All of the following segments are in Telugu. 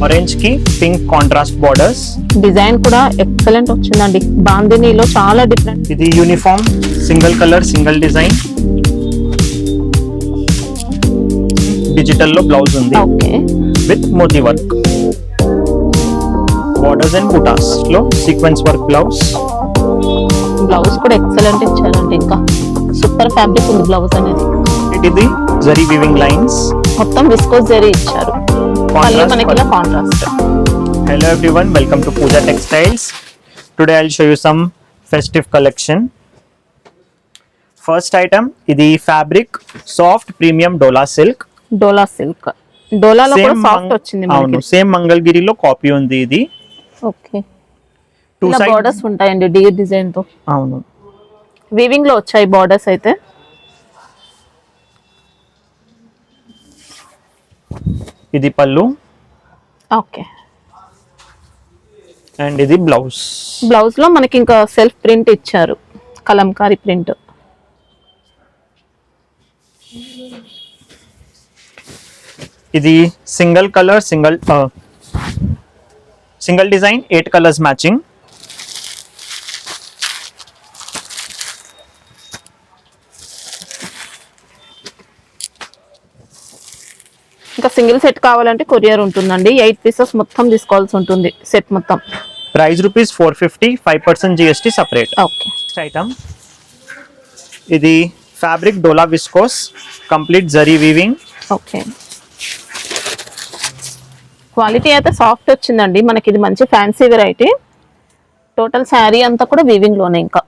ఆరెంజ్ కి పింక్ కాంట్రాస్ట్ బార్డర్స్. డిజైన్ కూడా ఎక్సలెంట్ వచ్చిందండి. బాందినీలో చాలా డిఫరెంట్. ఇది uniform single colour single design. Digital లో బ్లౌజ్ ఉంది. Okay. With moti work. Borders and బూటాస్ లో సీక్వెన్స్ వర్క్ బ్లౌజ్. బ్లౌజ్ కూడా ఎక్సలెంట్ ఇచ్చారండి. ఇంకా సూపర్ ఫ్యాబ్రిక్ ఉంది బ్లౌజ్ అనేది. ఇది జరీ వీవింగ్ లైన్స్. మొత్తం విస్కోస్ జరీ ఇచ్చారు. మళ్ళీ మనకి ఇలా contrast. Hello everyone, welcome to Pooja Textiles. Today I'll show you some festive collection. First item, ఇది fabric soft premium Dola silk. డోలా సిల్క్. డోలాలో కూడా సాఫ్ట్ వచ్చింది మనకి. అవును, సేమ్ మంగళగిరిలో కాపీ ఉంది ఇది. ఓకే. టూ ఇలా బోర్డర్స్ ఉంటాయండి డీ డిజైన్ తో. అవును, వీవింగ్ లో వచ్చాయి బోర్డర్స్ అయితే. ఇది పళ్ళు. ఓకే. అండ్ ఇది బ్లౌజ్. బ్లౌజ్ లో మనకి ఇంకా సెల్ఫ్ ప్రింట్ ఇచ్చారు, కలంకారీ ప్రింట్. ఇది single colour single design 8 colours matching. ఇంకా సింగిల్ సెట్ కావాలంటే కొరియర్ ఉంటుందండి. 8 పీసెస్ మొత్తం తీసుకోవాల్సి ఉంటుంది సెట్ మొత్తం. Price rupees 450, 5% GST separate. Okay. Next item, ఇది ఫ్యాబ్రిక్ డోలా viscose complete zari weaving. Okay. Quality అయితే సాఫ్ట్ వచ్చిందండి మనకి. ఇది మంచి ఫ్యాన్సీ వెరైటీ. టోటల్ శారీ అంతా కూడా వీవింగ్ లోనే. ఇంకా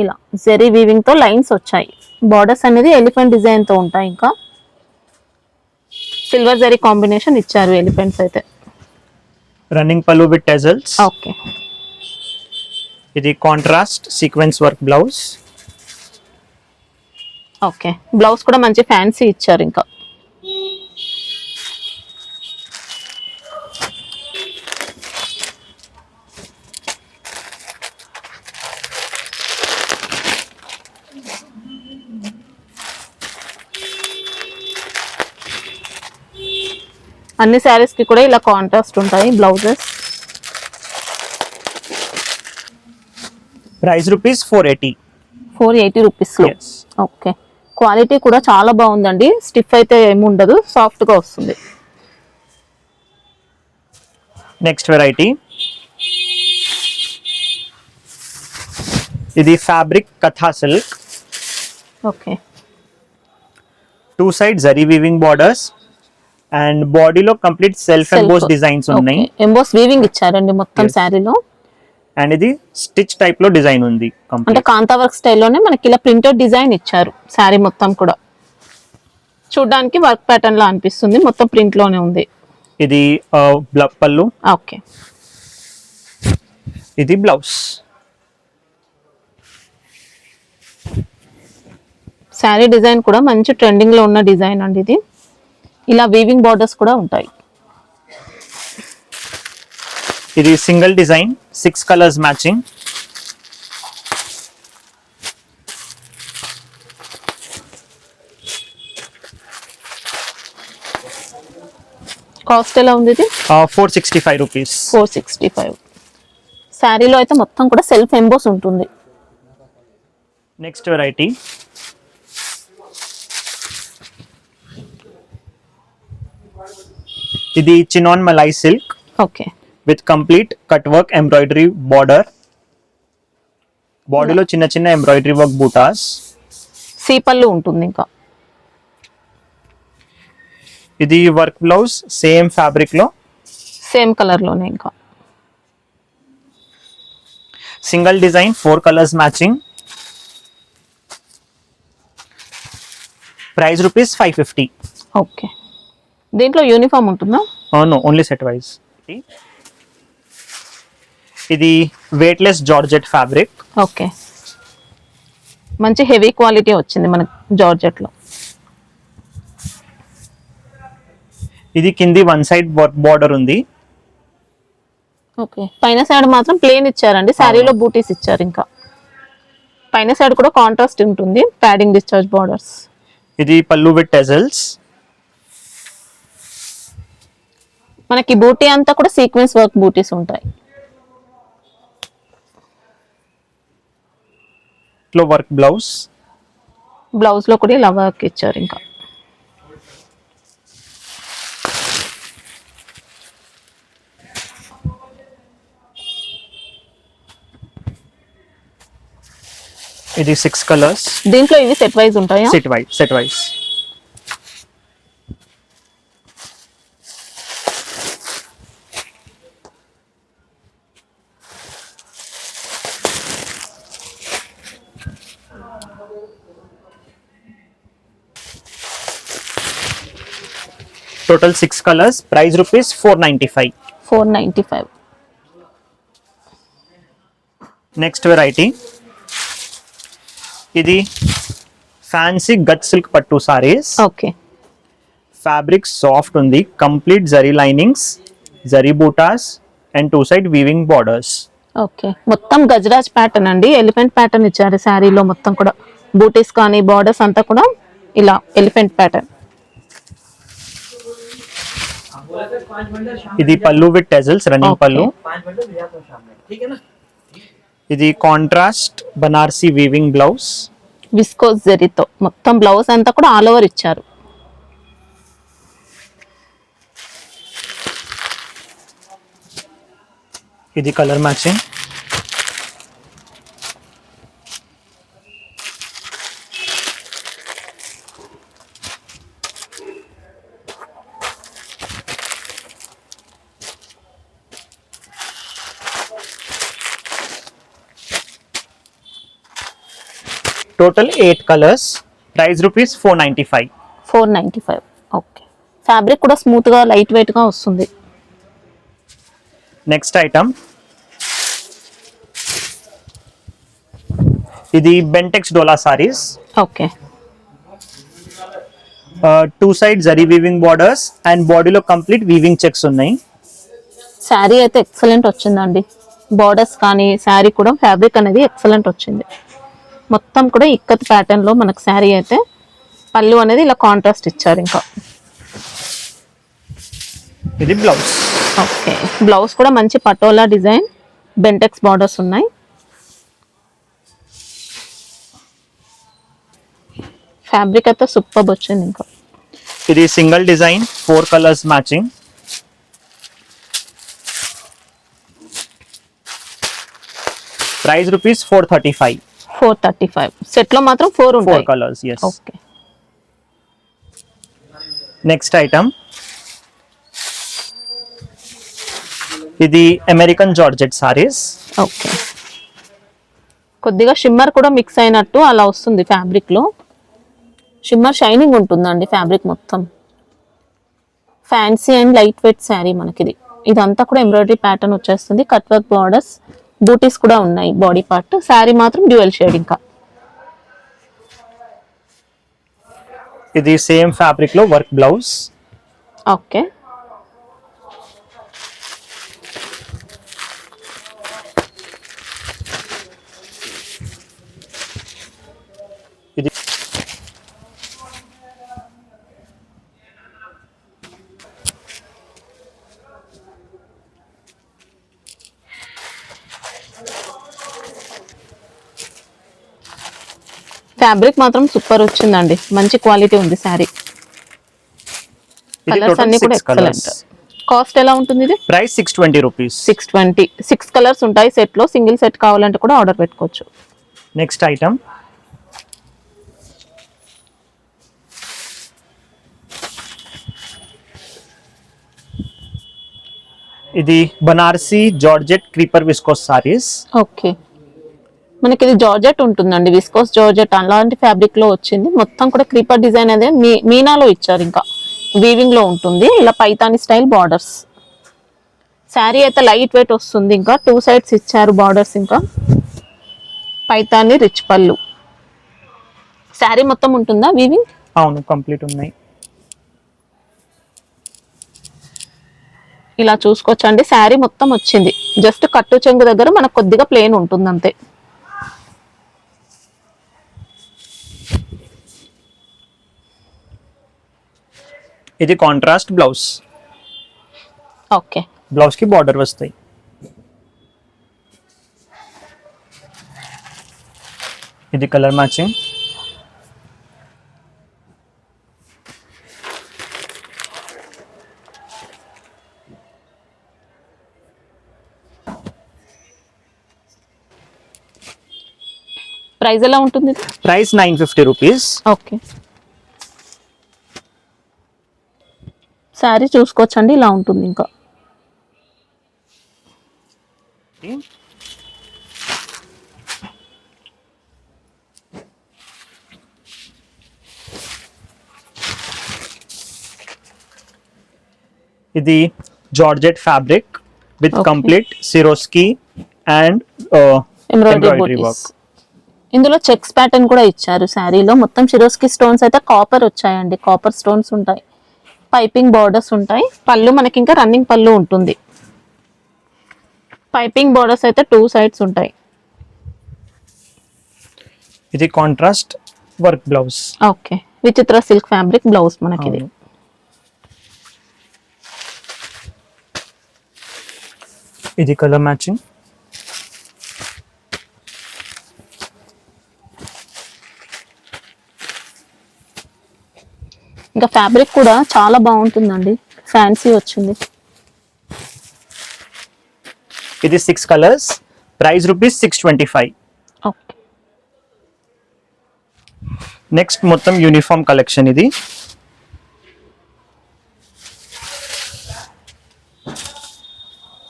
ఇలా జరీ వీవింగ్ తో లైన్స్ వచ్చాయి. బార్డర్స్ అనేది ఎలిఫెంట్ డిజైన్ తో ఉంటాయి. ఇంకా సిల్వర్ జరీ కాంబినేషన్ ఇచ్చారు ఎలిఫెంట్స్ అయితే. రన్నింగ్ పళ్ళు విత్ టెజల్స్. ఓకే. ఇది contrast sequence work blouse. Okay. Blouse కూడా మంచి ఫ్యాన్సీ ఇచ్చారు. ఇంకా అన్ని శారీస్ కి కూడా ఇలా కాంట్రాస్ట్ ఉంటాయి బ్లౌజెస్. ప్రైస్ రూపీస్ 480 రూపీస్ లో. ఓకే. క్వాలిటీ కూడా చాలా బాగుందండి. స్టిఫ్ అయితే ఏమి ఉండదు, సాఫ్ట్ గా వస్తుంది. నెక్స్ట్ వెరైటీ, ఇది ఫ్యాబ్రిక్ కథా silk. Okay. 2 side zari weaving borders and బాడీలో కంప్లీట్ సెల్ఫ్ ఎంబోస్ డిజైన్స్ ఉన్నాయి. ఎంబోస్ వీవింగ్ ఇచ్చారండి మొత్తం శారీలో. అండ్ ఇది స్టిచ్ టైప్ లో డిజైన్ ఉంది. అంటే కాంతా వర్క్ స్టైల్లోనే మనకి ఇలా ప్రింటెడ్ డిజైన్ ఇచ్చారు. శారీ మొత్తం కూడా చూడడానికి వర్క్ ప్యాటర్న్ లా అనిపిస్తుంది. మొత్తం ప్రింట్ లోనే ఉంది. ఇది పళ్ళు. ఓకే. ఇది బ్లౌజ్. శారీ డిజైన్ కూడా మంచి ట్రెండింగ్ లో ఉన్న డిజైన్ అండి ఇది. ఇలా వీవింగ్ బార్డర్స్ కూడా ఉంటాయి. ఇది single design 6 colours matching. Cost ఎలా ఉంది ఇది? 465 రూపీస్. 465. శారీలో అయితే మొత్తం కూడా సెల్ఫ్ ఎంబోస్ ఉంటుంది. నెక్స్ట్ వెరైటీ, ఇది chinon malai silk. Okay. With complete cut work embroidery border. బాడీలో చిన్న చిన్న ఎంబ్రాయిడరీ వర్క్ బూటాస్. సీపల్లు ఉంటుంది. ఇంకా ఇది వర్క్ బ్లౌజ్ సేమ్ ఫ్యాబ్రిక్ లో, సేమ్ కలర్ లోనే. ఇంకా single design 4 colours matching. Price rupees 550. Okay. దీంట్లో యూనిఫామ్ ఉంటుందా? అవును, ఓన్లీ సెట్ వైజ్. ఇది వెయిట్లెస్ జార్జెట్ ఫ్యాబ్రిక్. ఓకే. మంచి హెవీ క్వాలిటీ వచ్చింది మనకి జార్జెట్ లో. ఇది కింది 1 సైడ్ బార్డర్ ఉంది. ఓకే. పైన సైడ్ మాత్రం ప్లేన్ ఇచ్చారండి. శారీలో బూటీస్ ఇచ్చారు. ఇంకా పైన సైడ్ కూడా కాంట్రాస్ట్ ఉంటుంది, ప్యాడింగ్ డిశ్చార్జ్ బార్డర్స్. ఇది పల్లు విత్ టెజల్స్. మనకి బూటీ అంతా కూడా సీక్వెన్స్ వర్క్ బూటీస్ ఉంటాయి. ఇట్లా వర్క్ బ్లౌజ్. బ్లౌజ్ లో కూడా ఇలా వర్క్ ఇచ్చారు. ఇంకా ఇది 6 కలర్స్. దీంట్లో ఇవి సెట్ వైజ్ ఉంటాయా? Set wise. Total 6 colors. Price rupees 495. 495. Next variety. ఇది ఫ్యాన్సీ గట్ సిల్క్ పట్టు సారీస్. ఓకే. ఫ్యాబ్రిక్ సాఫ్ట్ ఉంది. Complete zari linings, zari buttas and 2 side weaving borders. Okay. మొత్తం గజరాజ్ ప్యాటర్న్ అండి. ఎలిఫెంట్ ప్యాటర్న్ ఇచ్చారు శారీలో మొత్తం కూడా. బూటీస్ కానీ బార్డర్స్ అంతా కూడా ఇలా ఎలిఫెంట్ ప్యాటర్న్. ఇది పల్లు విత్ టెజల్స్, రన్నింగ్ పల్లు. ఇది contrast Banarasi weaving blouse. Viscose జరీతో మొత్తం బ్లౌజ్ అంతా కూడా ఆల్ ఓవర్ ఇచ్చారు. ఇది colour matching. Total 8 colors. Price rupees 495. 495. Okay. Fabric కూడా స్మూత్ గా లైట్ వెయిట్ గా వస్తుంది. Next item. ఇది Bentex Dola saris. Okay. 2 side zari weaving borders and బాడీలో కంప్లీట్ వీవింగ్ చెక్స్ ఉన్నాయి. శారీ అయితే ఎక్సలెంట్ వచ్చిందండి. బార్డర్స్ కానీ శారీ కూడా ఫ్యాబ్రిక్ అనేది ఎక్సలెంట్ వచ్చింది. మొత్తం కూడా ఇక్కత్ ప్యాటర్న్ లో మనకు శారీ అయితే పళ్ళు అనేది ఇలా కాంట్రాస్ట్ ఇచ్చారు. ఇంకా ఇది బ్లౌజ్. ఓకే. బ్లౌజ్ కూడా మంచి పటోలా డిజైన్, బెంటెక్స్ బార్డర్స్ ఉన్నాయి. ఫ్యాబ్రిక్ అయితే సూపర్ వచ్చింది. ఇంకా ఇది single design, 4 colours matching. Price rupees 435. 435. Set లో మాత్రం 4 ఉంటాయి. 4 colours. yes. Okay. Next item. ఇది అమెరికన్ జార్జెట్ సారీస్. ఓకే. కొద్దిగా షిమ్మర్ కూడా మిక్స్ అయినట్టు అలా వస్తుంది ఫ్యాబ్రిక్ లో. షిమ్మర్ షైనింగ్ ఉంటుందండి ఫ్యాబ్రిక్ మొత్తం. Fancy and light weight sari మనకి ఇదంతా కూడా ఎంబ్రాయిడరీ ప్యాటర్న్ వచ్చేస్తుంది. కట్ వర్క్ బార్డర్స్, బూటీస్ కూడా ఉన్నాయి బాడీ పార్ట్. శారీ మాత్రం డ్యూయల్ షేడ్. ఇంకా ఇది సేమ్ ఫ్యాబ్రిక్ లో వర్క్ బ్లౌజ్. ఓకే. ఇది ఫ్యాబ్రిక్ మాత్రం సూపర్ వచ్చిందండి. మంచి క్వాలిటీ ఉంది శారీ. కలర్స్ అన్ని కూడా ఎక్సలెంట్. కాస్ట్ ఎలా ఉంటుంది ఇది? Price 620 rupees. 620. 6 కలర్స్ ఉంటాయి సెట్ లో. సింగిల్ సెట్ కావాలంటే కూడా ఆర్డర్ పెట్టుకోవచ్చు. Next item. ఇది Banarasi georgette creeper viscose saris. Okay. మనకి ఇది జార్జెట్ ఉంటుందండి. విస్కోస్ జార్జెట్ అలాంటి ఫ్యాబ్రిక్ లో వచ్చింది. మొత్తం కూడా క్రీపర్ డిజైన్ అదే మీనాలో ఇచ్చారు. ఇంకా వీవింగ్ లో ఉంటుంది. ఇలా పైతాని స్టైల్ బార్డర్స్. శారీ అయితే లైట్ వెయిట్ వస్తుంది. ఇంకా 2 సైడ్స్ ఇచ్చారు బార్డర్స్. ఇంకా పైతాని రిచ్ పళ్ళు. శారీ మొత్తం ఉంటుందా వీవింగ్? అవును, కంప్లీట్ ఉన్నాయి. ఇలా చూసుకోవచ్చండి. శారీ మొత్తం వచ్చింది. జస్ట్ కట్టు చెంగు దగ్గర మనకు కొద్దిగా ప్లేన్ ఉంటుంది అంతే. ఇది కాంట్రాస్ట్ బ్లౌజ్. ఓకే. బ్లౌజ్ కి బార్డర్ వస్తాయి. ఇది కలర్ మ్యాచింగ్. ప్రైస్ ఎలా ఉంటుంది? Price 950 rupees. ఓకే. శారీ చూసుకోవచ్చండి, ఇలా ఉంటుంది. ఇంకా ఇది georgette fabric with Okay. Complete Swarovski and embroidery embroidery బూటీస్. ఇందులో చెక్స్ ప్యాటర్న్ కూడా ఇచ్చారు శారీలో. మొత్తం చిరోస్కి స్టోన్స్ అయితే కాపర్ వచ్చాయండి, కాపర్ స్టోన్స్ ఉంటాయి. పైపింగ్ బార్డర్స్ ఉంటాయి. పళ్ళు మనకి ఇంకా రన్నింగ్ పళ్ళు ఉంటుంది. పైపింగ్ బార్డర్స్ అయితే 2 సైడ్స్ ఉంటాయి. ఇది కాంట్రాస్ట్ వర్క్ బ్లౌజ్. ఓకే. విచిత్ర సిల్క్ ఫ్యాబ్రిక్ బ్లౌజ్ మనకి ఇది. ఇది కలర్ మ్యాచింగ్. ఇంకా ఫ్యాబ్రిక్ కూడా చాలా బాగుంటుందండి, ఫ్యాన్సీ వచ్చింది. ఇది 6 colours. Price rupees 625. Okay. Next మొత్తం యూనిఫామ్ కలెక్షన్. ఇది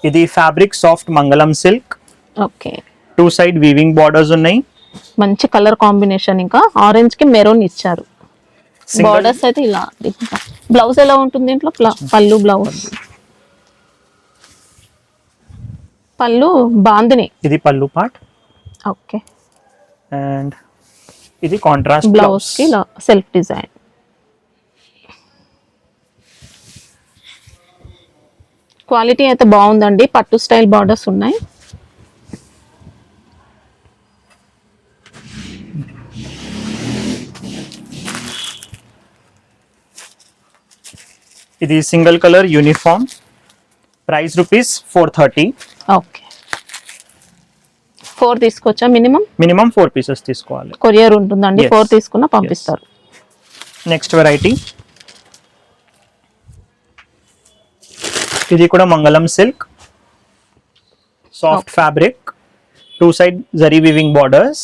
ఇది ఫ్యాబ్రిక్ సాఫ్ట్ మంగళం silk. Okay. 2 side weaving borders ఉన్నాయి. మంచి కలర్ కాంబినేషన్. ఇంకా ఆరెంజ్ కి మెరూన్ ఇచ్చారు. Single- బార్డర్స్ అయితే ఇలా. బ్లౌజ్ ఎలా ఉంటుంది దీంట్లో? పళ్ళు బ్లౌజ్. పళ్ళు బాందిని. ఇది పళ్ళు పార్ట్ ఓకే. అండ్ ఇది కాంట్రాస్ట్ బ్లౌజ్ కి ఇలా సెల్ఫ్ డిజైన్. క్వాలిటీ అయితే బాగుందండి. పట్టు స్టైల్ బార్డర్స్ ఉన్నాయి. ఇది single colour uniform. Price rupees 430. Okay. 4 తీసుకోవచ్చా మినిమం? మినిమం 4 పీసెస్ తీసుకోవాలి. కొరియర్ ఉంటుందండి. Yes. 4 తీసుకున్నా పంపిస్తారు. నెక్స్ట్ వెరైటీ ఇది కూడా మంగళం silk soft fabric. 2 side zari weaving borders.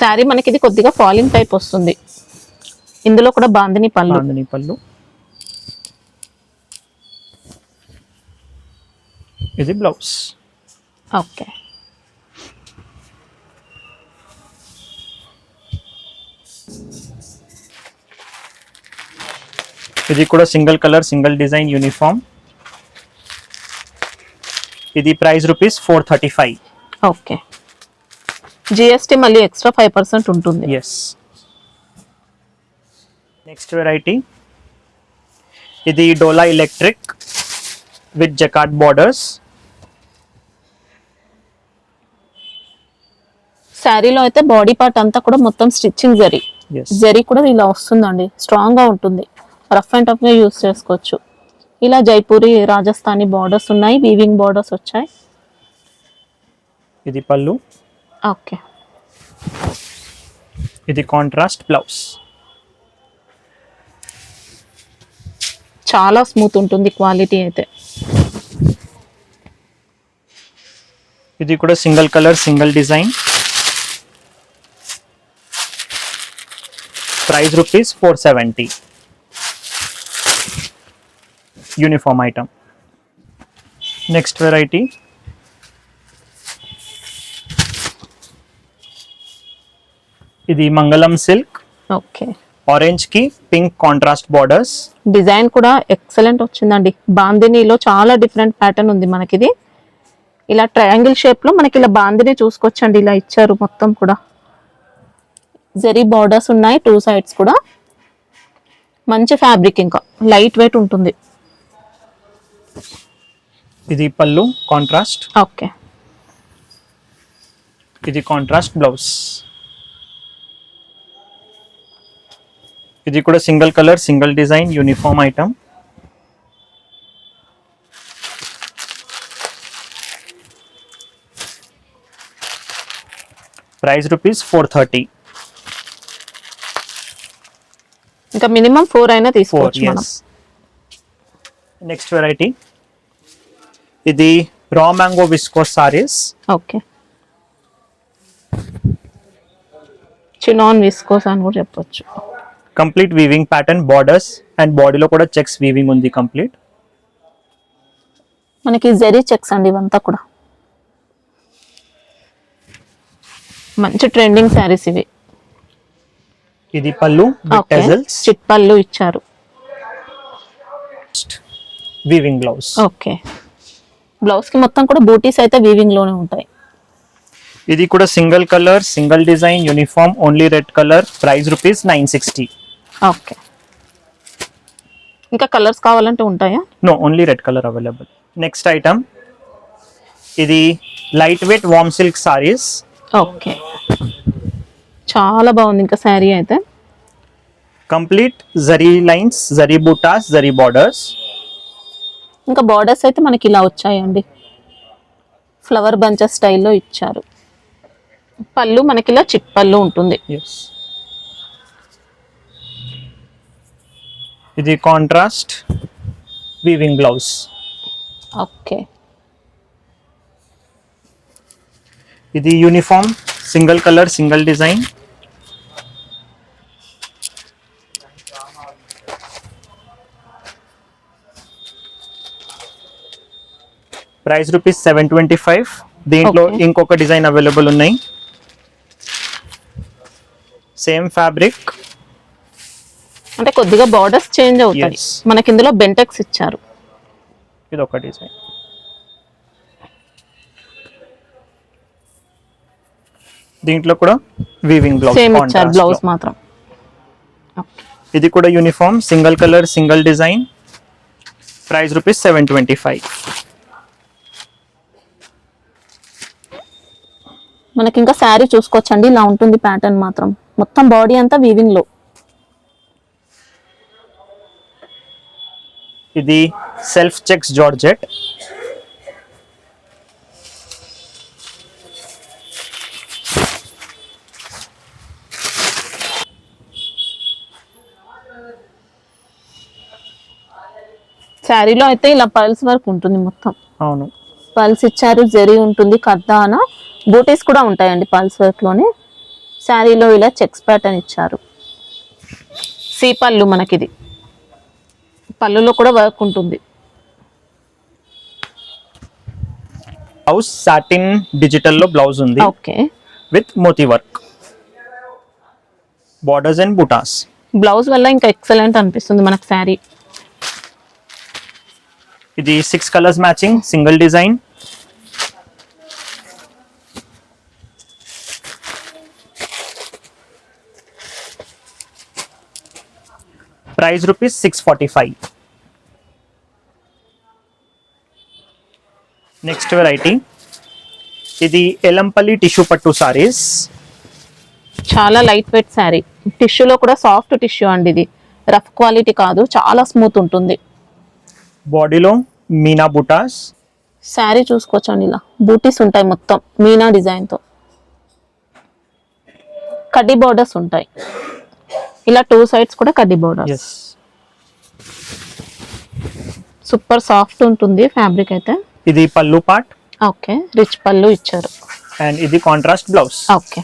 Sari మనకి ఇది కొద్దిగా ఫాలింగ్ టైప్ వస్తుంది. ఇందులో కూడా బాందిని పళ్ళు. బాందిని పళ్ళు. ఇది బ్లౌజ్. ఓకే. ఇది కూడా single colour single design uniform. ఇది ప్రైస్ రూపీస్ 435. ఓకే. జిఎస్టీ మళ్ళీ ఎక్స్ట్రా 5% ఉంటుంది. ఎస్. నెక్స్ట్ వెరైటీ ఇది డోలా ఎలక్ట్రిక్ విత్ జకార్డ్ బార్డర్స్. శారీలో అయితే బాడీ పార్ట్ అంతా కూడా మొత్తం స్టిచ్చింగ్ జరీ. ఎస్. జరీ కూడా ఇలా వస్తుందండి, స్ట్రాంగ్ గా ఉంటుంది. రఫ్ అండ్ టఫ్ గా యూస్ చేసుకోవచ్చు. ఇలా జైపూరి రాజస్థానీ బార్డర్స్ ఉన్నాయి, వీవింగ్ బార్డర్స్ వచ్చాయి. ఇది పళ్ళు. ఓకే. ఇది కాంట్రాస్ట్ బ్లౌజ్. చాలా స్మూత్ ఉంటుంది క్వాలిటీ అయితే. ఇది కూడా single colour single design. Price rupees 470. Uniform item. Next variety ఇది మంగళం సిల్క్. ఓకే. ఆరెంజ్ కి పింక్ కాంట్రాస్ట్ బార్డర్స్. డిజైన్ కూడా ఎక్సలెంట్ వచ్చిందండి. బాందినీలో చాలా డిఫరెంట్ ప్యాటర్న్ ఉంది మనకిది. ఇలా ట్రయాంగిల్ షేప్ లో మనకి ఇలా బాందిని చూసుకోవచ్చండి. ఇలా ఇచ్చారు మొత్తం కూడా. జరీ బార్డర్స్ ఉన్నాయి 2 సైడ్స్ కూడా. మంచి ఫ్యాబ్రిక్, ఇంకా లైట్ వెయిట్ ఉంటుంది. ఇది పళ్ళు కాంట్రాస్ట్. ఓకే. ఇది కాంట్రాస్ట్ బ్లౌజ్. ఇది కూడా single colour single design uniform item. Price rupees 430. ఇంకా మినిమం 4 అయినా తీసుకోవచ్చు మనం. నెక్స్ట్ వెరైటీ ఇది రా mango viscose saris. Okay, chinon viscose అని కూడా చెప్పొచ్చు. Complete weaving pattern borders and బాడీలో కూడా చెక్స్ వీవింగ్ ఉంది కంప్లీట్. మనకి జెరీ చెక్స్ అండి ఇవంతా కూడా. మంచి ట్రెండింగ్ శారీస్ ఇవి. ఇది పళ్ళు చిట్ పళ్ళు ఇచ్చారు. Weaving blouse. ఓకే, బ్లౌజ్ కి మొత్తం కూడా బూటీస్ అయితే వీవింగ్ లోనే ఉంటాయి. ఇది కూడా single colour single design uniform only red colour. Price rupees 960. Okay, ఇంకా కలర్స్ కావాలంటే ఉంటాయా? No, only red colour available. Next item ఇది light weight warm silk saris. Okay, చాలా బాగుంది ఇంకా శారీ అయితే. Complete zari lines zari butas zari borders. ఇంకా బార్డర్స్ అయితే మనకి ఇలా వచ్చాయండి, ఫ్లవర్ బంచెస్ స్టైల్లో ఇచ్చారు. పళ్ళు మనకి ఇలా చిట్ పళ్ళు ఉంటుంది. ఇది కాంట్రాస్ట్ వీవింగ్ బ్లౌజ్. ఓకే, ఇది uniform single colour single design. Price rupees 725. దీంట్లో ఇంకొక డిజైన్ అవైలబుల్ ఉన్నాయి. సేమ్ ఫ్యాబ్రిక్ అంటే కొద్దిగా బార్డర్స్ చేంజ్ అవుతాయి. మనకి ఇందులో బెంటెక్స్ ఇచ్చారు. ఇది ఒక డిజైన్. దీంట్లో కూడా వీవింగ్ బ్లౌజ్ సేమ్ ఇచ్చారు, బ్లౌజ్ మాత్రం. ఇది కూడా uniform single colour single design. Price rupees 725. మనకి ఇంకా శారీ చూసుకోవచ్చండి, ఇలా ఉంటుంది ప్యాటర్న్ మాత్రం. మొత్తం బాడీ అంతా వీవింగ్ లో. ఇది సెల్ఫ్ చెక్స్ జార్జెట్. శారీలో అయితే ఇలా పర్ల్స్ వర్క్ ఉంటుంది మొత్తం. అవును, పల్స్ ఇచ్చారు, జరీ ఉంటుంది, కద్దాన బూటీస్ కూడా ఉంటాయండి పల్స్ వర్క్ లోనే. శారీలో ఇలా చెక్స్ ప్యాటర్న్ ఇచ్చారు. సీ పళ్ళు మనకిది, పళ్ళులో కూడా వర్క్ ఉంటుంది. బ్లౌజ్ సాటిన్ డిజిటల్ లో బ్లౌజ్ ఉంది. Okay, with moti work borders and బూటాస్. బ్లౌజ్ వల్ల ఇంకా ఎక్సలెంట్ అనిపిస్తుంది మనకు శారీ. ఇది 6 colours matching single design. Price rupees 645. Next variety ఇది ఎలంపల్లి టిష్యూ పట్టు సారీస్. చాలా లైట్ వెయిట్ శారీ, టిష్యూలో కూడా సాఫ్ట్ టిష్యూ అండి. ఇది రఫ్ క్వాలిటీ కాదు, చాలా స్మూత్ ఉంటుంది. బాడీలో మీనా బూటాస్. శారీ చూసుకోవచ్చండి, ఇలా బూటీస్ ఉంటాయి మొత్తం మీనా డిజైన్ తో. కడ్డీ బోర్డర్స్ ఉంటాయి, ఇలా 2 సైడ్స్ కూడా కడ్డీ బోర్డర్స్. సూపర్ సాఫ్ట్ ఉంటుంది ఫ్యాబ్రిక్ అయితే. ఇది పళ్ళు పార్ట్. ఓకే, రిచ్ పళ్ళు ఇచ్చారు. అండ్ ఇది కాంట్రాస్ట్ బ్లౌజ్. ఓకే,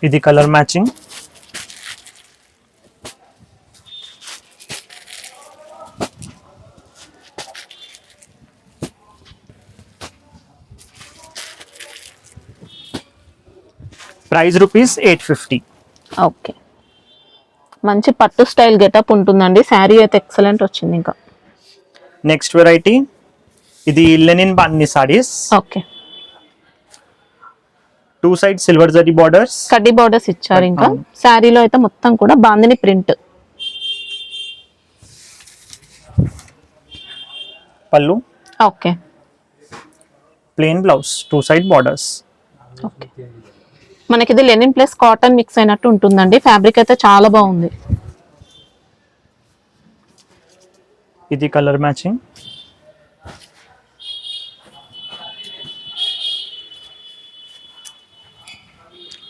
ఇది colour matching. Price rupees 850. Okay, మంచి పట్టు స్టైల్ గెటప్ ఉంటుందండి. శారీ అయితే ఎక్సలెంట్ వచ్చింది. ఇంకా నెక్స్ట్ వెరైటీ ఇది linen bandhani saris. Okay, 2 side silver zari borders, కడ్డీ బార్డర్స్ ఇచ్చారు. ఇంకా శారీలో అయితే మొత్తం కూడా బాందిని ప్రింట్. పళ్ళు. Okay, plain blouse, two side borders. Okay, మనకి ఇది లెనిన్ ప్లస్ కాటన్ మిక్స్ అయినట్టు ఉంటుందండి. ఫ్యాబ్రిక్ అయితే చాలా బాగుంది. ఇది కలర్ మ్యాచింగ్.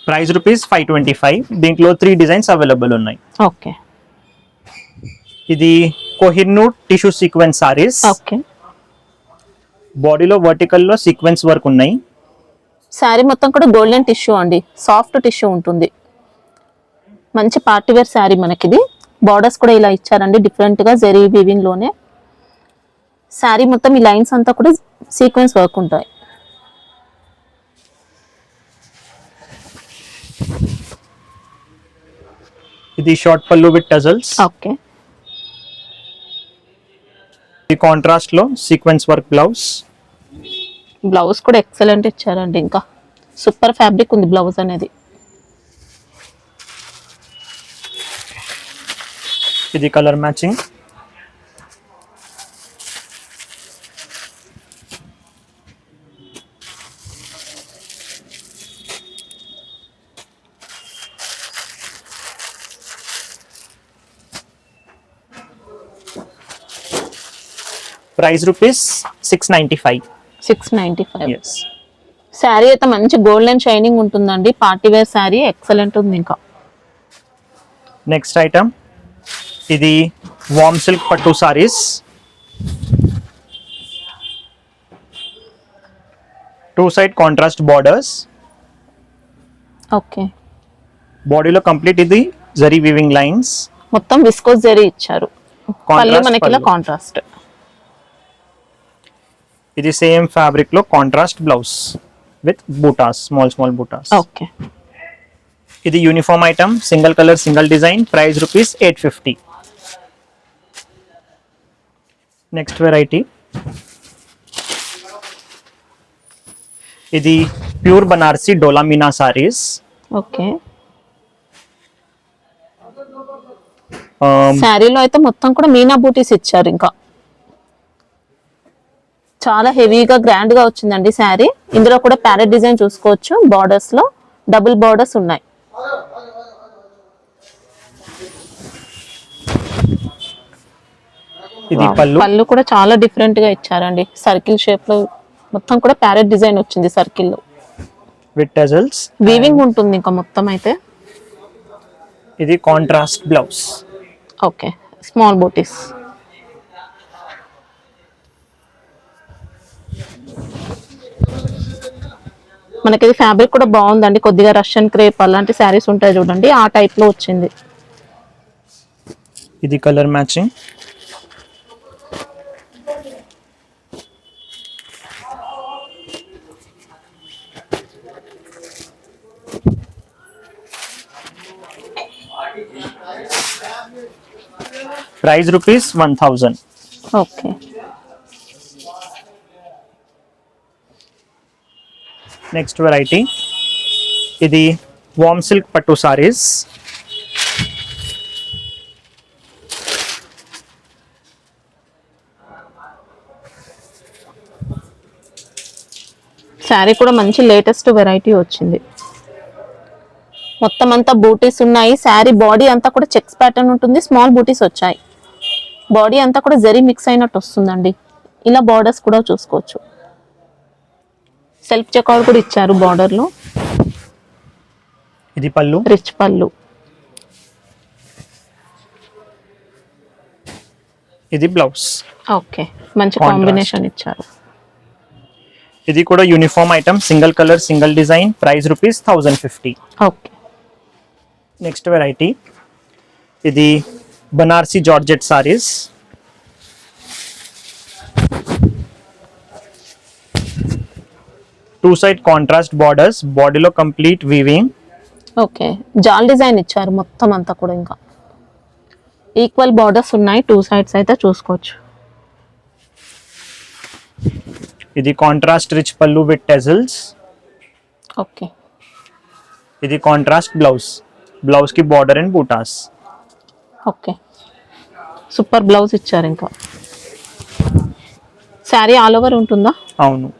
Price rupees 525. దీంట్లో 3 డిజైన్స్ అవైలబుల్ ఉన్నాయి. ఓకే, ఇది Kohinoor tissue sequence saris. Okay. బాడీలో వర్టికల్ లో సీక్వెన్స్ వర్క్ ఉన్నాయి. శారీ మొత్తం కూడా గోల్డెన్ టిష్యూ అండి, సాఫ్ట్ టిష్యూ ఉంటుంది. మంచి పార్టీ వేర్ శారీ మనకిది. బార్డర్స్ కూడా ఇలా ఇచ్చారండి డిఫరెంట్ గా జెరీ వీవింగ్ లోనే. శారీ మొత్తం ఈ లైన్స్ అంతా కూడా సీక్వెన్స్ వర్క్ ఉంటాయి. ఇది షార్ట్ పల్లు విత్ టజల్స్. ఓకే, ఈ కాంట్రాస్ట్ లో సీక్వెన్స్ వర్క్ బ్లౌజ్. బ్లౌజ్ కూడా ఎక్సలెంట్ ఇచ్చారండి. ఇంకా సూపర్ ఫ్యాబ్రిక్ ఉంది బ్లౌజ్ అనేది. ఇది colour matching. Price rupees 695. 695. Yes. Sari అయితే మంచి గోల్డెన్ షైనింగ్ ఉంటుందండి. పార్టీ వేర్ శారీ ఎక్సలెంట్ ఉంది. ఇంకా నెక్స్ట్ ఐటమ్ ఇది వామ్ సిల్క్ పట్టు saris. Two side contrast borders. Okay, బాడీలో కంప్లీట్ ఇది జరీ వీవింగ్ లైన్స్. మొత్తం విస్కోస్ జరీ ఇచ్చారు. పళ్ళు మనకి ఇలా పళ్ళు. కాంట్రాస్ట్. ఇది సేమ్ ఫ్యాబ్రిక్ లో contrast blouse with butas, small butas. Okay, ఇది uniform item, single colour single design. Price rupees 850. Next variety ఇది ప్యూర్ బనారసి డోలా మీనా సారీస్. ఓకే. శారీలో అయితే మొత్తం కూడా మీనా బూటీస్ ఇచ్చారు. ఇంకా చాలా హెవీగా గ్రాండ్ గా వచ్చిందండి శారీ. ఇందులో కూడా ప్యారెట్ డిజైన్ చూసుకోవచ్చు. బార్డర్స్ లో డబుల్ బార్డర్స్ ఉన్నాయి. ఇది పళ్ళు. పళ్ళు కూడా చాలా డిఫరెంట్ గా ఇచ్చారండి. సర్కిల్ షేప్ లో మొత్తం కూడా ప్యారెట్ డిజైన్ వచ్చింది సర్కిల్ లో. With tassels. వీవింగ్ ఉంటుంది ఇంకా మొత్తం అయితే. ఇది కాంట్రాస్ట్ బ్లౌజ్. ఓకే, స్మాల్ బూటీస్. మనకి ఇది ఫ్యాబ్రిక్ కూడా బాగుందండి. కొద్దిగా రష్యన్ క్రేప్ అలాంటి శారీస్ ఉంటాయి చూడండి, ఆ టైప్ లో వచ్చింది. ఇది colour matching. Price rupees 1000. Okay, next variety ఇది వామ్ సిల్క్ పట్టు సారీస్. శారీ కూడా మంచి లేటెస్ట్ వెరైటీ వచ్చింది. మొత్తం అంతా బూటీస్ ఉన్నాయి. శారీ బాడీ అంతా కూడా చెక్స్ ప్యాటర్న్ ఉంటుంది. స్మాల్ బూటీస్ వచ్చాయి. బాడీ అంతా కూడా జరీ మిక్స్ అయినట్టు వస్తుందండి. ఇలా బార్డర్స్ కూడా చూసుకోవచ్చు. సెల్ఫ్ చెక్అవుట్ కూడా ఇచ్చారు బార్డర్ లో. ఇది పళ్ళు. రిచ్ పళ్ళు. ఇది బ్లౌజ్. ఓకే, మంచి కాంబినేషన్ ఇచ్చారు. ఇది కూడా uniform item, single colour single design. Price rupees 1050. Okay, next variety ఇది Banarasi georgette saris. Two side contrast borders, బాడీలో complete weaving. Okay, jaal design ఇచ్చారు మొత్తం అంతా కూడా. ఇంకా ఈక్వల్ బార్డర్స్ ఉన్నాయి టూ సైడ్స్ అయితే చూసుకోవచ్చు. ఇది contrast rich pallu with tassels. Okay, ఇది కాంట్రాస్ట్ బ్లౌజ్, బ్లౌజ్ కి border and butas. Okay, super blouse ఇచ్చారు. ఇంకా శారీ ఆల్ ఓవర్ ఉంటుందా? అవును,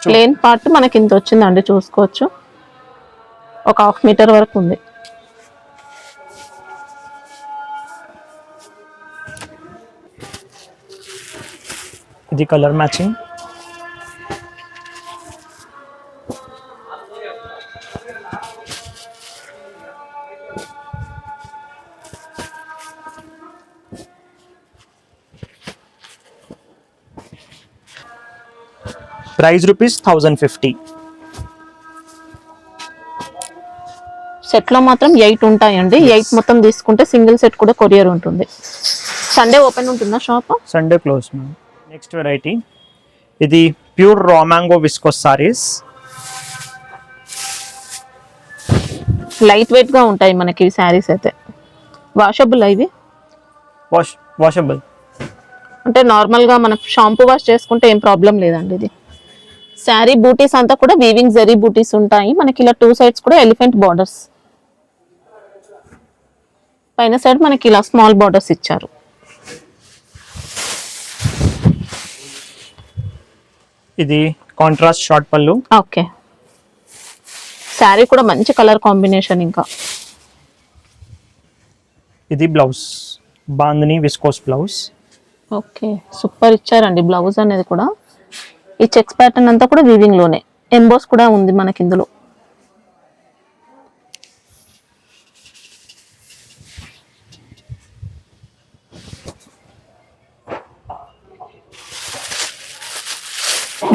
ప్లేన్ పార్ట్ మనకి ఇంత వచ్చిందండి, చూసుకోవచ్చు. ఒక 1/2 మీటర్ వరకు ఉంది. ఇది కలర్ మ్యాచింగ్. Price rupees 1050. సెట్లో మాత్రం 8 ఉంటాయండి. 8 మొత్తం తీసుకుంటే సింగిల్ సెట్ కూడా కొరియర్ ఉంటుంది. సండే ఓపెన్ ఉంటుందా shop? Sunday close ma'am. Next variety, ఇది pure raw mango viscose saris. Light weight గా ఉంటాయి మనకి ఇవి శారీస్ అయితే. వాషబుల్ ఇవి, వాషబుల్ అంటే నార్మల్ గా మనం షాంపూ వాష్ చేసుకుంటే ఏం ప్రాబ్లం లేదండి. ఇది శారీ బూటీస్ అంతా కూడా వీవింగ్ జరీ బూటీస్ ఉంటాయి మనకి. ఇలా 2 సైడ్స్ కూడా ఎలిఫెంట్ బార్డర్స్, పైన సైడ్ మనకి ఇలా స్మాల్ బార్డర్స్ ఇచ్చారు. ఇది కాంట్రాస్ట్ షార్ట్ పళ్ళు. ఓకే, శారీ కూడా మంచి కలర్ కాంబినేషన్. ఇంకా ఇది blouse, bandhani viscose blouse. Okay, super ఇచ్చారండి బ్లౌజ్ అనేది కూడా. ఈ చెక్స్ ప్యాటర్న్ అంతా కూడా వీవింగ్ లోనే, ఎంబోస్ కూడా ఉంది మనకి ఇందులో.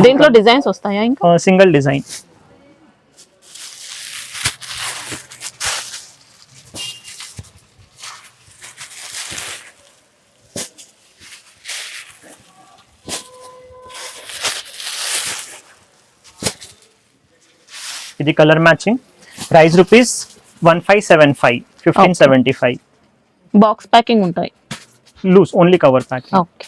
దీంట్లో డిజైన్స్ వస్తాయా ఇంకా? Single design. ఇది colour matching. Price rupees 1575, 1575. Box packing ఉంటాయి. Loose only cover packing. Okay,